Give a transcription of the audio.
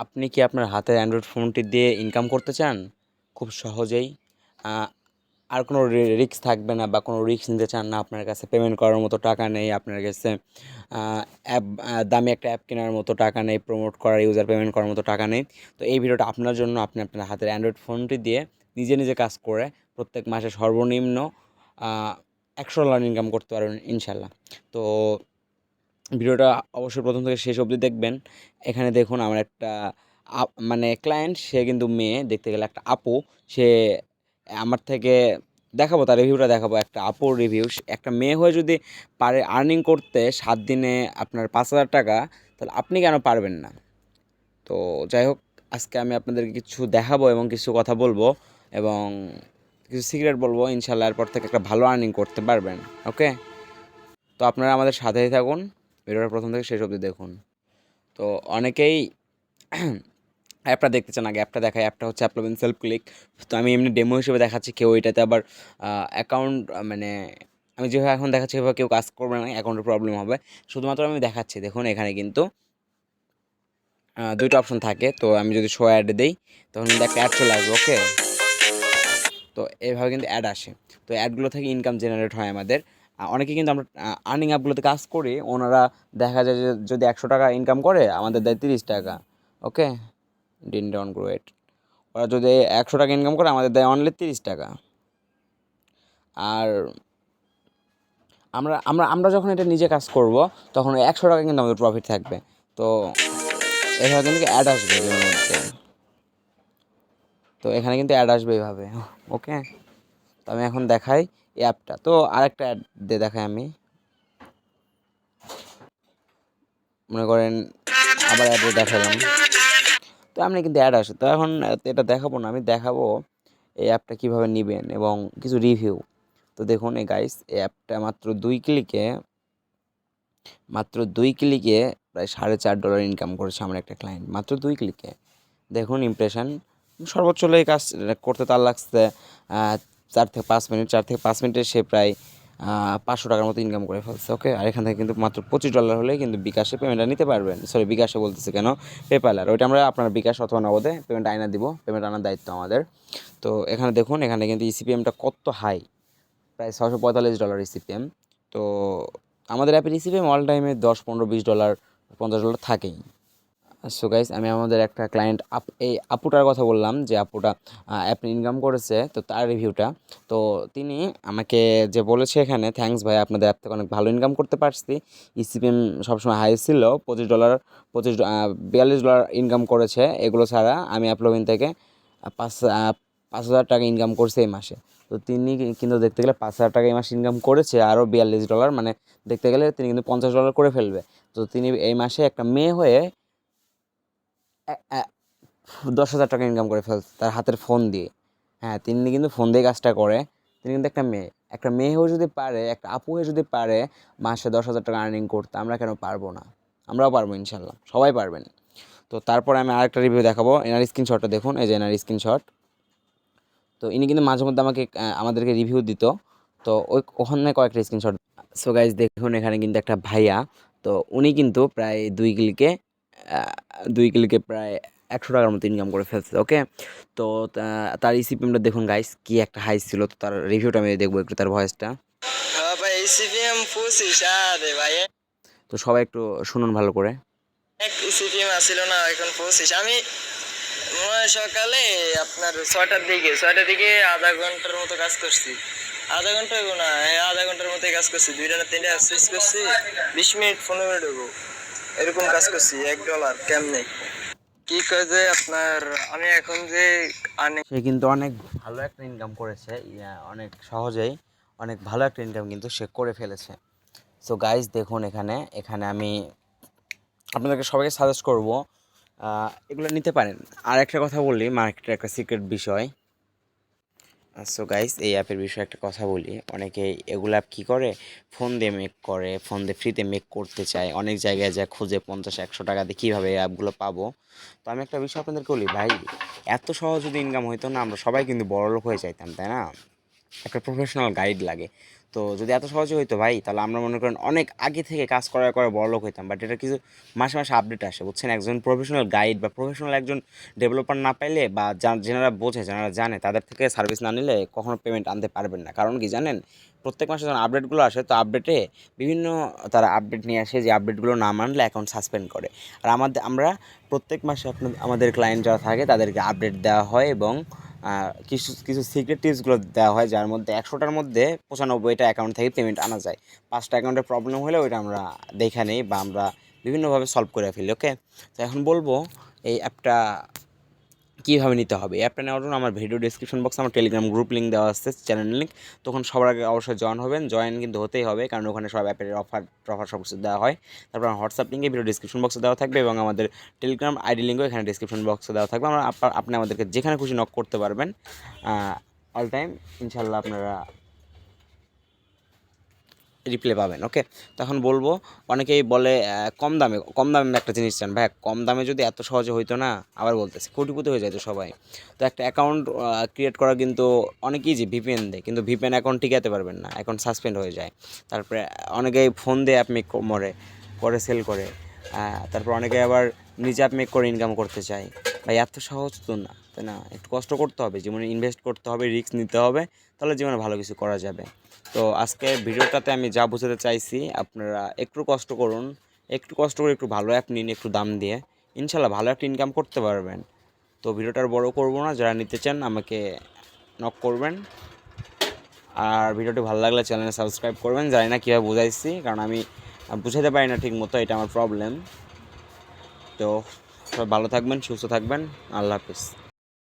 আপনি কি আপনার হাতের অ্যান্ড্রয়েড ফোনটি দিয়ে ইনকাম করতে চান খুব সহজেই? আর কোনো রিস্ক থাকবে না বা কোনো রিস্ক নিতে চান না, আপনার কাছে পেমেন্ট করার মতো টাকা নেই, আপনার কাছে অ্যাপ দামি একটা অ্যাপ কেনার মতো টাকা নেই, প্রমোট করার ইউজার পেমেন্ট করার মতো টাকা নেই। তো এই ভিডিওটা আপনার জন্য। আপনি আপনার হাতের অ্যান্ড্রয়েড ফোনটি দিয়ে নিজে নিজে কাজ করে প্রত্যেক মাসে সর্বনিম্ন $100 ইনকাম করতে পারবেন ইনশাল্লাহ। তো ভিডিওটা অবশ্যই প্রথম থেকে শেষ অবধি দেখবেন। এখানে দেখুন আমার একটা মানে ক্লায়েন্ট, সে কিন্তু মেয়ে, দেখতে গেলে একটা আপু। সে আমার থেকে দেখাবো, তার রিভিউটা দেখাবো, একটা আপুর রিভিউ। একটা মেয়ে হয়ে যদি পারে আর্নিং করতে 7 দিনে আপনার 5,000 টাকা, তাহলে আপনি কেন পারবেন না? তো যাই হোক, আজকে আমি আপনাদেরকে কিছু দেখাবো এবং কিছু কথা বলবো এবং কিছু সিক্রেট বলবো। ইনশাল্লাহ এরপর থেকে একটা ভালো আর্নিং করতে পারবেন। ওকে, তো আপনারা আমাদের সাথেই থাকুন, ভিডিওটা প্রথম থেকে শেষ অবধি দেখুন। তো অনেকেই অ্যাপটা দেখতে চান, আগে অ্যাপটা দেখায়। অ্যাপটা হচ্ছে অ্যাপলোভিন সেলফ ক্লিক। তো আমি এমনি ডেমো হিসেবে দেখাচ্ছি, কেউ এটাতে আবার অ্যাকাউন্ট মানে আমি যেভাবে এখন দেখাচ্ছি সেভাবে কেউ কাজ করবে না, অ্যাকাউন্টের প্রবলেম হবে। শুধুমাত্র আমি দেখাচ্ছি। দেখুন এখানে কিন্তু দুইটা অপশন থাকে। তো আমি যদি শো অ্যাড দিই তখন কিন্তু একটা অ্যাড চলে আসবে। ওকে, তো এইভাবে কিন্তু অ্যাড আসে। তো অ্যাডগুলো থেকে ইনকাম জেনারেট হয় আমাদের। অনেকে কিন্তু আমরা আর্নিং অ্যাপগুলোতে কাজ করি, ওনারা দেখা যায় যে যদি 100 টাকা ইনকাম করে আমাদের দেয় 30 টাকা। ওকে, ডিন ডাউন গ্রোয়েট, ওরা যদি 100 টাকা ইনকাম করে আমাদের দেয় অনলি 30 টাকা। আর আমরা আমরা আমরা যখন এটা নিজে কাজ করব তখন 100 টাকা কিন্তু আমাদের প্রফিট থাকবে। তো এভাবে কিন্তু অ্যাড আসবে এর মধ্যে। তো এখানে কিন্তু অ্যাড আসবে এইভাবে। ওকে, তো আমি এখন দেখাই এই অ্যাপটা। তো আরেকটা অ্যাড দিয়ে দেখাই আমি, মনে করেন আবার অ্যাডে দেখালাম। তো আপনি কিন্তু অ্যাড আসে। তো এখন এটা দেখাবো না, আমি দেখাবো এই অ্যাপটা কীভাবে নেবেন এবং কিছু রিভিউ। তো দেখুন এই গাইস, এই অ্যাপটা মাত্র দুই ক্লিকে প্রায় $4.5 ইনকাম করেছে আমার একটা ক্লায়েন্ট, মাত্র 2 ক্লিকে। দেখুন ইমপ্রেশন। সর্বোচ্চ এই কাজ করতে তার লাগছে 4 থেকে 5 মিনিট। 4 থেকে 5 মিনিটে সে প্রায় 500 টাকার মতো ইনকাম করে ফেলছে। ওকে, আর এখান থেকে কিন্তু মাত্র $25 হলেই কিন্তু বিকাশে পেমেন্টটা নিতে পারবেন। সরি, বিকাশে বলতেছে কেন, পেপ্যাল। আর ওইটা আমরা আপনার বিকাশ অথবা নগদে পেমেন্ট আইনা দিব, পেমেন্ট আনার দায়িত্ব আমাদের। তো এখানে দেখুন, এখানে কিন্তু ইসিপিএমটা কত হাই, প্রায় $645 ইসিপিএম। তো আমাদের অ্যাপের ইসিপিএম অল টাইমে 10, 15, $20, $50 থাকেই। সো গাইস, আমি আমাদের একটা ক্লায়েন্ট এই আপুটার কথা বললাম, যে আপুটা অ্যাপ ইনকাম করেছে, তো তার রিভিউটা। তো তিনি আমাকে যে বলেছে এখানে, থ্যাঙ্কস ভাই, আপনাদের অ্যাপ থেকে অনেক ভালো ইনকাম করতে পারছি। ইসিপিএম সবসময় হাই ছিল, $25, 42 ডলার ইনকাম করেছে। এগুলো ছাড়া আমি অ্যাপলোভিন থেকে 5,000 টাকা ইনকাম করছে এই মাসে। তো তিনি কিন্তু দেখতে গেলে 5,000 টাকা এই মাসে ইনকাম করেছে, আরও $42, মানে দেখতে গেলে তিনি কিন্তু $50 করে ফেলবে। তো তিনি এই মাসে একটা মেয়ে হয়ে 10,000 টাকা ইনকাম করে ফেলছে তার হাতের ফোন দিয়ে। হ্যাঁ, তিনি কিন্তু ফোন দিয়ে কাজটা করে। তিনি কিন্তু একটা মেয়ে হয়ে যদি পারে, একটা আপু হয়ে যদি পারে মাসে 10,000 টাকা আর্নিং করতে, আমরা কেন পারবো না? আমরাও পারবো ইনশাল্লাহ, সবাই পারবেন। তো তারপরে আমি আরেকটা রিভিউ দেখাবো। এনার স্ক্রিনশটটা দেখুন, এই যে এনার স্ক্রিনশট। তো ইনি কিন্তু মাঝে মধ্যে আমাদেরকে রিভিউ দিত। তো ওখানে কয়েকটা স্ক্রিনশট। সো গাইজ দেখুন, এখানে কিন্তু একটা ভাইয়া। তো উনি কিন্তু প্রায় 2 ক্লিকে প্রায় 100 টাকার মতো ইনকাম করে ফেলছে। ওকে, তো তার ইসিপিএমটা দেখুন গাইস, কি একটা হাই ছিল। তো তার রিভিউটা আমি দেখবো একটু, তার ভয়েসটা। ভাই ইসিপিএম 25 রে ভাই, তো সবাই একটু শুনুন ভালো করে। এক ইসিপিএম আসছিল না, এখন 25। আমি সকালে আপনার 6টার দিকে আধা ঘন্টার মতো কাজ করছি। আধা ঘন্টা হইব না, আধা ঘন্টার মতোই কাজ করছি। 2টা না 3টা সুইচ করছি, 20 মিনিট 15 মিনিট হইব, এরকম কাজ করছি। $1 কেমনে কি কয় যে আপনার, আমি এখন যে সে কিন্তু অনেক ভালো একটা ইনকাম করেছে, অনেক সহজেই অনেক ভালো একটা ইনকাম কিন্তু সে করে ফেলেছে। সো গাইস দেখুন, এখানে এখানে আমি আপনাদেরকে সবাইকে সাজেস্ট করবো এগুলো নিতে পারেন। আর একটা কথা বলি, মার্কেটের একটা সিক্রেট বিষয়। সো গাইস, এই অ্যাপের বিষয়ে একটা কথা বলি। অনেকে এগুলো অ্যাপ কী করে, ফোন দিয়ে মেক করে, ফোন দিয়ে ফ্রিতে মেক করতে চায়, অনেক জায়গায় যা খুঁজে 50, 100 টাকা দিয়ে কীভাবে এই অ্যাপগুলো পাবো। তো আমি একটা বিষয় আপনাদেরকে বলি ভাই, এত সহজ যদি ইনকাম হইতো না, আমরা সবাই কিন্তু বড়লোক হয়ে যাইতাম, তাই না? একটা প্রফেশনাল গাইড লাগে। তো যদি এত সহজে হইতো ভাই, তাহলে আমরা মনে করেন অনেক আগে থেকে কাজ করার করে বড়লোক হইতাম। বাট এটা কিছু মাসে মাসে আপডেট আসে, বুঝছেন? একজন প্রফেশনাল গাইড বা প্রফেশনাল একজন ডেভেলপার না পাইলে, বা যেনারা বোঝে, যারা জানে, তাদের থেকে সার্ভিস না নিলে কখনো পেমেন্ট আনতে পারবেন না। কারণ কি জানেন, প্রত্যেক মাসে যখন আপডেটগুলো আসে, তো আপডেটে বিভিন্ন তারা আপডেট নিয়ে আসে, যে আপডেটগুলো না মানলে অ্যাকাউন্ট সাসপেন্ড করে। আর আমরা প্রত্যেক মাসে আমাদের ক্লায়েন্ট যারা থাকে তাদেরকে আপডেট দেওয়া হয়, এবং কিছু কিছু সিক্রেট টিপসগুলো দেওয়া হয়, যার মধ্যে 100টার মধ্যে 95টা অ্যাকাউন্ট থেকে পেমেন্ট আনা যায়। 5টা অ্যাকাউন্টের প্রবলেম হলে ওইটা আমরা দেখে নেই, বা আমরা বিভিন্নভাবে সলভ করে ফেলি। ওকে, তো এখন বলবো এই অ্যাপটা কীভাবে নিতে হবে। এই অ্যাপটা নেওয়ার জন্য আমার ভিডিও ডিসক্রিপশন বক্সে আমার টেলিগ্রাম গ্রুপ লিঙ্ক দেওয়া আছে, চ্যানেল লিঙ্ক। তখন সবার আগে অবশ্যই জয়েন হবেন, জয়েন কিন্তু হতেই হবে, কারণ ওখানে সব অ্যাপের অফার সব কিছু দেওয়া হয়। তারপর আমার হোয়াটসঅ্যাপ লিঙ্কে ভিডিও ডিসক্রিপশন বক্সে দেওয়া থাকবে, এবং আমাদের টেলিগ্রাম আইডি লিঙ্কও এখানে ডিসক্রিপশন বক্সে দেওয়া থাকবে। আপনি আমাদেরকে যেখানে খুশি নক করতে পারবেন অল টাইম, ইনশাল্লাহ আপনারা রিপ্লাই পাবেন। ওকে, তখন বলবো, অনেকেই বলে কম দামে একটা জিনিস চান। ভাই, কম দামে যদি এত সহজে হইতো না, আবার বলতেছি, কোটিপতি হয়ে যাইতো সবাই। তো একটা অ্যাকাউন্ট ক্রিয়েট করা কিন্তু অনেক ইজি, ভিপিএন দেয়, কিন্তু ভিপিএন অ্যাকাউন্ট টিকাতে পারবেন না, অ্যাকাউন্ট সাসপেন্ড হয়ে যায়। তারপরে অনেকেই ফোন দিয়ে অ্যাপ মেক করে সেল করে। তারপর অনেকে আবার নিজে অ্যাপ মেক করে ইনকাম করতে চায়। ভাই, এত সহজ তো না, তাই না? একটু কষ্ট করতে হবে, জীবনে ইনভেস্ট করতে হবে, রিস্ক নিতে হবে, তাহলে জীবনে ভালো কিছু করা যাবে। তো আজকে ভিডিওটাতে আমি যা বোঝাতে চাইছি, আপনারা একটু কষ্ট করুন, একটু কষ্ট করে একটু ভালো অ্যাপ নিন, একটু দাম দিয়ে, ইনশাল্লাহ ভালো একটা ইনকাম করতে পারবেন। তো ভিডিওটা আর বড় করবো না, যারা নিতে চান আমাকে নক করবেন। আর ভিডিওটি ভালো লাগলে চ্যানেলে সাবস্ক্রাইব করবেন। জানি না কীভাবে বোঝাইছি, কারণ আমি বুঝাতে পারি না ঠিক মতো, এটা আমার প্রবলেম। তো সবাই ভালো থাকবেন, সুস্থ থাকবেন, আল্লাহ হাফিজ।